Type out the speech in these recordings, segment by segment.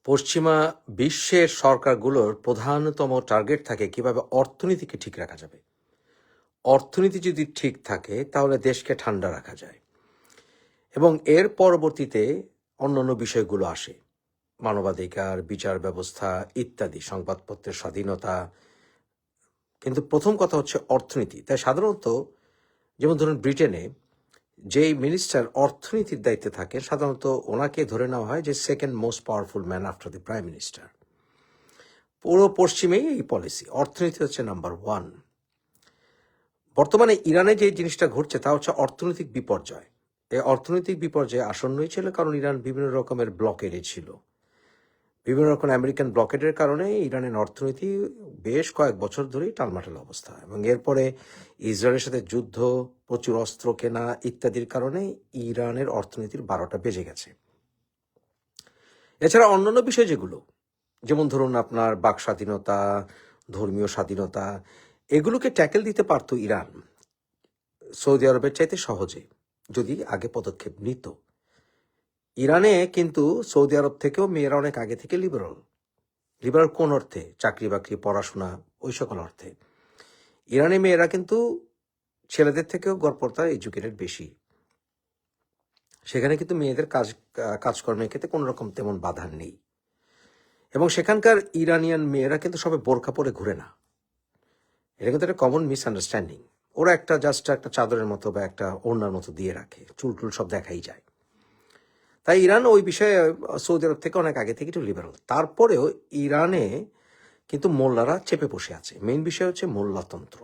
পশ্চিমা বিশ্বের সরকারগুলোর প্রধানতম টার্গেট থাকে কিভাবে অর্থনীতিকে ঠিক রাখা যাবে। অর্থনীতি যদি ঠিক থাকে তাহলে দেশকে ঠান্ডা রাখা যায় এবং এর পরবর্তীতে অন্যান্য বিষয়গুলো আসে, মানবাধিকার, বিচার ব্যবস্থা ইত্যাদি, সংবাদপত্রের স্বাধীনতা। কিন্তু প্রথম কথা হচ্ছে অর্থনীতি। তাই সাধারণত যেমন ধরুন ব্রিটেনে যেই মিনিস্টার অর্থনীতির দায়িত্বে থাকে সাধারণত ওনাকে ধরে নেওয়া হয় যে second most powerful man after the prime minister. পুরো পশ্চিমেই এই পলিসি, অর্থনীতি হচ্ছে নাম্বার ওয়ান। বর্তমানে ইরানে যে জিনিসটা ঘটছে তা হচ্ছে অর্থনৈতিক বিপর্যয়। এই অর্থনৈতিক বিপর্যয় আসন্নই ছিল কারণ ইরান বিভিন্ন রকমের ব্লকেডে ছিল। বিভিন্ন রকম আমেরিকান ব্লকেডের কারণে ইরানের অর্থনীতি বেশ কয়েক বছর ধরেই টালমাটাল অবস্থা, এবং এরপরে ইসরায়েলের সাথে যুদ্ধ, প্রচুর অস্ত্র কেনা ইত্যাদির কারণে ইরানের অর্থনীতির 12টা বেজে গেছে। এছাড়া অন্যান্য বিষয় যেগুলো, যেমন ধরুন আপনার বাক স্বাধীনতা, ধর্মীয় স্বাধীনতা, এগুলোকে ট্যাকেল দিতে পারতো ইরান সৌদি আরবের চাইতে সহজে যদি আগে পদক্ষেপ নিত। ইরানে কিন্তু সৌদি আরব থেকেও মেয়েরা অনেক আগে থেকে লিবারাল। লিবারাল কোন অর্থে? চাকরি বাকরি, পড়াশোনা, ওই সকল অর্থে। ইরানে মেয়েরা কিন্তু ছেলেদের থেকেও গড়পড়তা এডুকেটেড বেশি। সেখানে কিন্তু মেয়েদের কাজকর্মের ক্ষেত্রে কোনো রকম তেমন বাধা নেই, এবং সেখানকার ইরানিয়ান মেয়েরা কিন্তু সবাই বোরখা পরে ঘুরে না। এটা কিন্তু একটা কমন মিসআন্ডারস্ট্যান্ডিং। ওরা একটা জাস্ট একটা চাদরের মতো বা একটা ওড়নার মতো দিয়ে রাখে, চুল টুল সব দেখাই যায়। তাই ইরান ওই বিষয়ে সৌদি আরব থেকে অনেক আগে থেকে একটু লিবারাল। তারপরেও ইরানে কিন্তু মোল্লারা চেপে বসে আছে। মেইন বিষয় হচ্ছে মোল্লাতন্ত্র।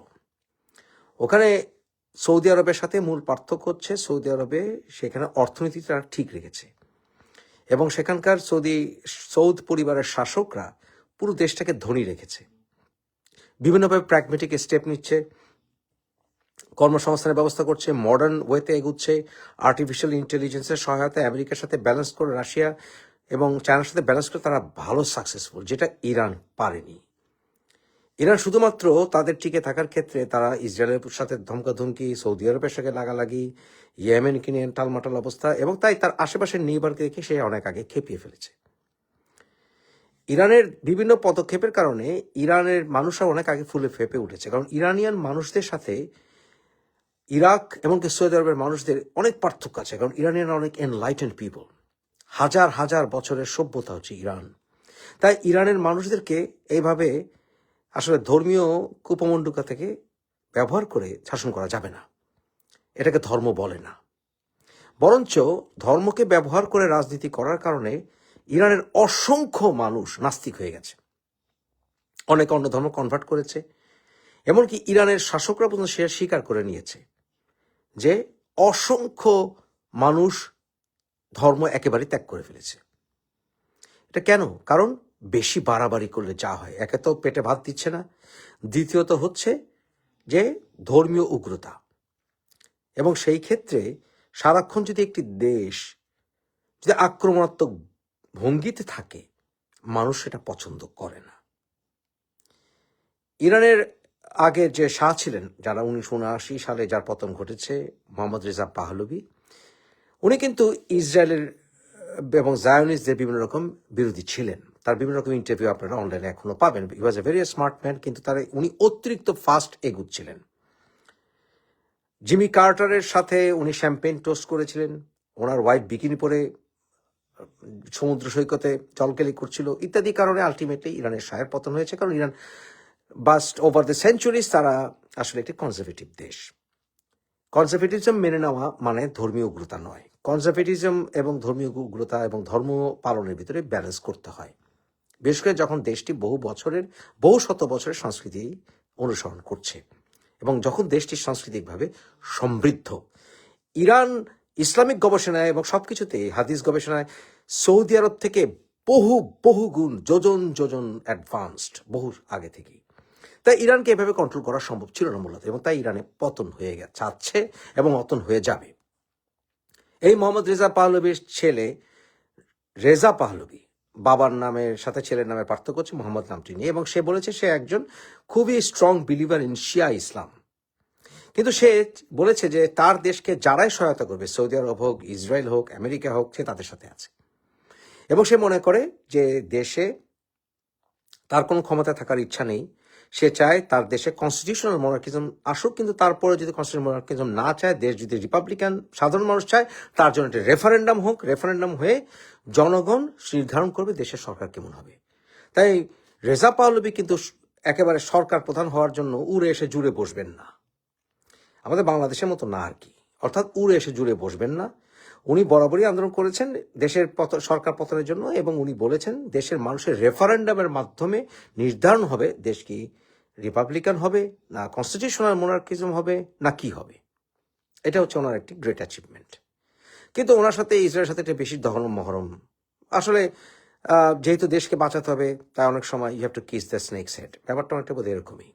ওখানে সৌদি আরবের সাথে মূল পার্থক্য হচ্ছে সৌদি আরবে সেখানে অর্থনীতিটা ঠিক রেখেছে, এবং সেখানকার সৌদ পরিবারের শাসকরা পুরো দেশটাকে ধনী রেখেছে। বিভিন্নভাবে প্র্যাগমেটিক স্টেপ নিচ্ছে, কর্মসংস্থানের ব্যবস্থা করছে, মডার্ন ওয়েতে এগুচ্ছে, আর্টিফিশিয়াল ইন্টেলিজেন্সের সহায়তায় আমেরিকার সাথে ব্যালেন্স করে, রাশিয়া এবং চায়নার সাথে ব্যালেন্স করে তারা ভালো সাকসেসফুল, যেটা ইরান পারেনি। ইরান শুধুমাত্র তাদের টিকে থাকার ক্ষেত্রে তারা ইসরায়েলের সাথে ধমকাধমকি, সৌদি আরবের সাথে লাগালাগি, ইয়েমেনকে নিয়ে টালমাটাল অবস্থা, এবং তাই তার আশেপাশের নেইবারকে দেখে সে অনেক আগে খেপিয়ে ফেলেছে। ইরানের বিভিন্ন পদক্ষেপের কারণে ইরানের মানুষরা অনেক আগে ফুলে ফেপে উঠেছে, কারণ ইরানিয়ান মানুষদের সাথে ইরাক এমনকি সৌদি আরবের মানুষদের অনেক পার্থক্য আছে, কারণ ইরানিয়ান অনেক এনলাইটেন্ড পিপল। হাজার হাজার বছরের সভ্যতা হচ্ছে ইরান। তাই ইরানের মানুষদেরকে এইভাবে আসলে ধর্মীয় কুপমণ্ডুকা থেকে ব্যবহার করে শাসন করা যাবে না। এটাকে ধর্ম বলে না, বরঞ্চ ধর্মকে ব্যবহার করে রাজনীতি করার কারণে ইরানের অসংখ্য মানুষ নাস্তিক হয়ে গেছে, অনেক অন্য ধর্ম কনভার্ট করেছে। এমনকি ইরানের শাসকরা পর্যন্ত সে স্বীকার করে নিয়েছে যে অসংখ্য মানুষ ধর্ম একেবারে ত্যাগ করে ফেলেছে। এটা কেন? কারণ বেশি বাড়াবাড়ি করলে যা হয়, একে তো পেটে ভাত দিচ্ছে না, দ্বিতীয়ত হচ্ছে যে ধর্মীয় উগ্রতা। এবং সেই ক্ষেত্রে সারাক্ষণ যদি একটি দেশ যদি আক্রমণাত্মক ভঙ্গিতে থাকে, মানুষ সেটা পছন্দ করে না। ইরানের আগে যে শাহ ছিলেন, যারা 1979 সালে যার পতন ঘটেছে, মোহাম্মদ রেজা পাহলভি, উনি কিন্তু ইসরায়েলের এবং জায়োনিস্টদের বিভিন্ন রকম বিরোধী ছিলেন। তার বিভিন্ন রকম ইন্টারভিউ আপনারা অনলাইনে এখনো পাবেন। হি ওয়াজ এ ভেরি স্মার্ট ম্যান, কিন্তু উনি অতিরিক্ত ফাস্ট এগুচ্ছিলেন। জিমি কার্টারের সাথে উনি শ্যাম্পেন টোস্ট করেছিলেন, ওনার ওয়াইফ বিকিনি পরে সমুদ্র সৈকতে জলকেলি করছিল ইত্যাদি কারণে আলটিমেটলি ইরানের শাহের পতন হয়েছে। কারণ Iran bust over the centuries তারা আসলে একটি কনজারভেটিভ দেশ। কনজারভেটিজম মেনে নেওয়া মানে ধর্মীয় উগ্রতা নয়। কনজারভেটিজম এবং ধর্মীয় উগ্রতা এবং ধর্ম পালনের ভিতরে ব্যালেন্স করতে হয়, বিশেষ করে যখন দেশটি বহু শত বছরের সংস্কৃতি অনুসরণ করছে এবং যখন দেশটি সাংস্কৃতিকভাবে সমৃদ্ধ। ইরান ইসলামিক গবেষণায় এবং সবকিছুতে, হাদিস গবেষণায় সৌদি আরব থেকে বহু গুণ, যোজন অ্যাডভান্সড, বহু আগে থেকেই। তাই ইরানকে এভাবে কন্ট্রোল করা সম্ভব ছিল না মূলত, এবং তাই ইরানে পতন হয়ে যাচ্ছে এবং পতন হয়ে যাবে। এই মোহাম্মদ রেজা পাহলভির ছেলে রেজা পাহলভি, বাবার নামের সাথে ছেলের নামের পার্থক্য হচ্ছে মোহাম্মদ নামটি নিয়ে, এবং সে বলেছে সে একজন খুবই স্ট্রং বিলিভার ইন শিয়া ইসলাম। কিন্তু সে বলেছে যে তার দেশকে যারাই সহায়তা করবে, সৌদি আরব হোক, ইসরায়েল হোক, আমেরিকা হোক, সে তাদের সাথে আছে। এবং সে মনে করে যে দেশে তার কোনো ক্ষমতা থাকার ইচ্ছা নেই। সে চায় তার দেশে কনস্টিটিউশনাল মনার্কিজম আসুক, কিন্তু তারপরে যদি কনস্টিটিউশনাল মনার্কিজম না চায়, দেশ যদি রিপাবলিকান সাধারণ মানুষ চায়, তার জন্য একটা রেফারেন্ডাম হোক। রেফারেন্ডাম হয়ে জনগণ নির্ধারণ করবে দেশের সরকার কেমন হবে। তাই রেজা পাহলভি কিন্তু একেবারে সরকার প্রধান হওয়ার জন্য উড়ে এসে জুড়ে বসবেন না, আমাদের বাংলাদেশের মতো না আর কি। অর্থাৎ উড়ে এসে জুড়ে বসবেন না। উনি বরাবরই আন্দোলন করেছেন দেশের সরকার পতনের জন্য, এবং উনি বলেছেন দেশের মানুষের রেফারেন্ডামের মাধ্যমে নির্ধারণ হবে দেশ কি রিপাবলিকান হবে, না কনস্টিটিউশনাল মোনার্কিজম হবে, না কি হবে। এটা হচ্ছে ওনার একটি গ্রেট অ্যাচিভমেন্ট। কিন্তু ওনার সাথে ইসরায়েলের সাথে একটা বেশি ধরম মহরম। আসলে যেহেতু দেশকে বাঁচাতে হবে, তাই অনেক সময় you have to kiss the snake's head, ব্যাপারটা অনেকটা বোধ এরকমই।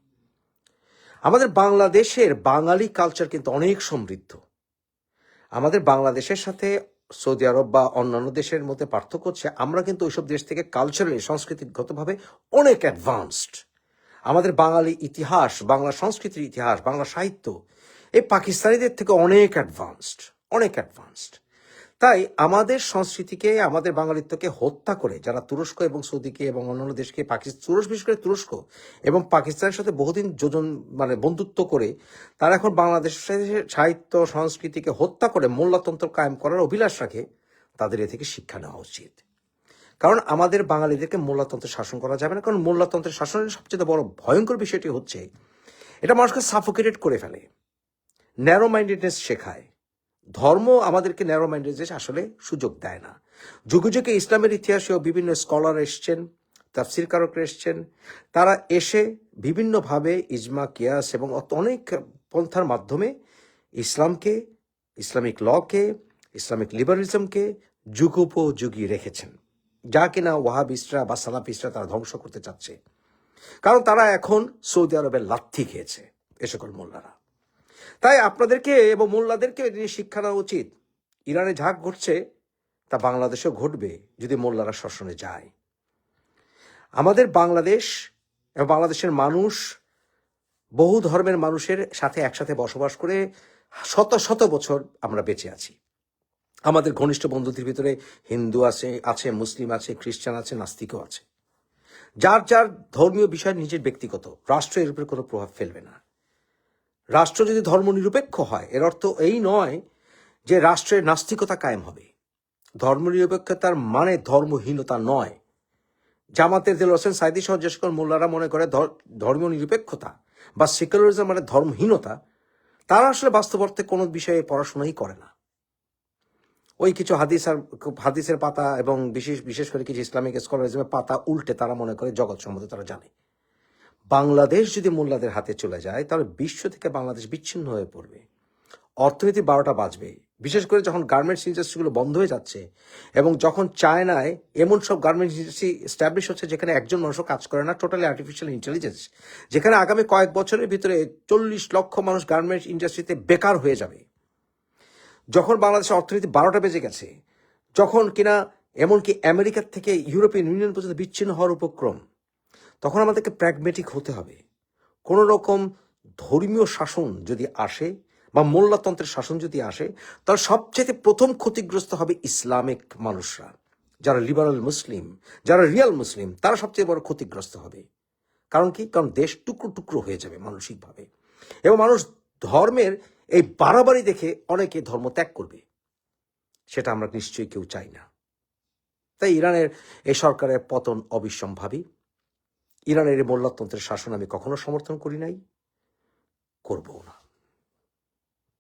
আমাদের বাংলাদেশের বাঙালি কালচার কিন্তু অনেক সমৃদ্ধ। আমাদের বাংলাদেশের সাথে সৌদি আরব বা অন্যান্য দেশের মধ্যে পার্থক্য হচ্ছে আমরা কিন্তু ওইসব দেশ থেকে কালচারালি সংস্কৃতিগতভাবে অনেক অ্যাডভান্সড। আমাদের বাঙালি ইতিহাস, বাংলা সংস্কৃতির ইতিহাস, বাংলা সাহিত্য এই পাকিস্তানিদের থেকে অনেক অ্যাডভান্সড, অনেক অ্যাডভান্সড। তাই আমাদের সংস্কৃতিকে, আমাদের বাঙালিত্বকে হত্যা করে যারা তুরস্ক এবং সৌদিকে এবং অন্যান্য দেশকে, তুরস্ক বিশেষ করে তুরস্ক এবং পাকিস্তানের সাথে বহুদিন যোজন বন্ধুত্ব করে তারা এখন বাংলাদেশের সাহিত্য সংস্কৃতিকে হত্যা করে মোল্লাতন্ত্র কায়েম করার অভিলাষ রাখে, তাদের এ থেকে শিক্ষা নেওয়া উচিত। কারণ আমাদের বাঙালিদেরকে মোল্লাতন্ত্রের শাসন করা যাবে না। কারণ মোল্লাতন্ত্রের শাসনের সবচেয়ে বড় ভয়ঙ্কর বিষয়টি হচ্ছে এটা মানুষকে সাফোকেটেড করে ফেলে, ন্যারো মাইন্ডেডনেস শেখায়। ধর্ম আমাদেরকে ন্যারো মাইন্ডেডনেস আসলে সুযোগ দেয় না। যুগে যুগে ইসলামের ইতিহাসেও বিভিন্ন স্কলার এসছেন, তাফসির কারকরা এসছেন, তারা এসে বিভিন্নভাবে ইজমা, কিয়াস এবং অনেক পন্থার মাধ্যমে ইসলামকে, ইসলামিক লকে, ইসলামিক লিবারালিজমকে যুগোপযোগী রেখেছেন, যা কিনা ওয়াহাবিস্টরা বা সালাফিস্টরা তারা ধ্বংস করতে চাচ্ছে। কারণ তারা এখন সৌদি আরবের লাথি খেয়েছে এ সকল মোল্লারা। তাই আপনাদেরকে এবং মোল্লাদেরকে শিক্ষা নেওয়া উচিত। ইরানে যা ঘটছে তা বাংলাদেশেও ঘটবে যদি মোল্লারা শাসনে যায়। আমাদের বাংলাদেশ এবং বাংলাদেশের মানুষ বহু ধর্মের মানুষের সাথে একসাথে বসবাস করে শত শত বছর আমরা বেঁচে আছি। আমাদের ঘনিষ্ঠ বন্ধুদের ভিতরে হিন্দু আছে, মুসলিম আছে, খ্রিস্টান আছে, নাস্তিকও আছে। যার যার ধর্মীয় বিষয় নিজের ব্যক্তিগত, রাষ্ট্র এর উপরে কোনো প্রভাব ফেলবে না। রাষ্ট্র যদি ধর্মনিরপেক্ষ হয়, এর অর্থ এই নয় যে রাষ্ট্রের নাস্তিকতা কায়েম হবে। ধর্মনিরপেক্ষতার মানে ধর্মহীনতা নয়। জামাতের দেল হোসেন সাইদি সহ যে সকল মোল্লারা মনে করে ধর্মীয় নিরপেক্ষতা বা সেকুলারিজম মানে ধর্মহীনতা, তারা আসলে বাস্তব অর্থে কোনো বিষয়ে পড়াশোনাই করে না। ওই কিছু হাদিসের পাতা এবং বিশেষ করে কিছু ইসলামিক স্কলারিজমের পাতা উল্টে তারা মনে করে জগৎ সম্বন্ধে তারা জানে। বাংলাদেশ যদি মোল্লাদের হাতে চলে যায় তাহলে বিশ্ব থেকে বাংলাদেশ বিচ্ছিন্ন হয়ে পড়বে, অর্থনীতি 12টা বাজবে। বিশেষ করে যখন গার্মেন্টস ইন্ডাস্ট্রিগুলো বন্ধ হয়ে যাচ্ছে এবং যখন চায়নায় এমন সব গার্মেন্টস ইন্ডাস্ট্রি এস্টাবলিশ হচ্ছে যেখানে একজন মানুষও কাজ করে না, টোটালি আর্টিফিশিয়াল ইন্টেলিজেন্স, যেখানে আগামী কয়েক বছরের ভিতরে 40 লক্ষ মানুষ গার্মেন্টস ইন্ডাস্ট্রিতে বেকার হয়ে যাবে। যখন বাংলাদেশের অর্থনীতি 12টা বেজে গেছে, যখন কিনা এমনকি আমেরিকার থেকে ইউরোপিয়ান ইউনিয়ন পর্যন্ত বিচ্ছিন্ন হওয়ার উপক্রম, তখন আমাদেরকে প্র্যাগমেটিক হতে হবে। কোনো রকম ধর্মীয় শাসন যদি আসে বা মোল্লাতন্ত্রের শাসন যদি আসে, তাহলে সবচেয়ে প্রথম ক্ষতিগ্রস্ত হবে ইসলামিক মানুষরা, যারা লিবারাল মুসলিম, যারা রিয়াল মুসলিম, তারা সবচেয়ে বড় ক্ষতিগ্রস্ত হবে। কারণ কি? কারণ দেশ টুকরো টুকরো হয়ে যাবে মানসিকভাবে, এবং মানুষ ধর্মের এই বাড়াবাড়ি দেখে অনেকে ধর্ম ত্যাগ করবে। সেটা আমরা নিশ্চয়ই কেউ চাই না। তাই ইরানের এই সরকারের পতন অবিসম্ভাবী। ইরানের এই মোল্লাতন্ত্রের শাসন আমি কখনো সমর্থন করি নাই, করবও না।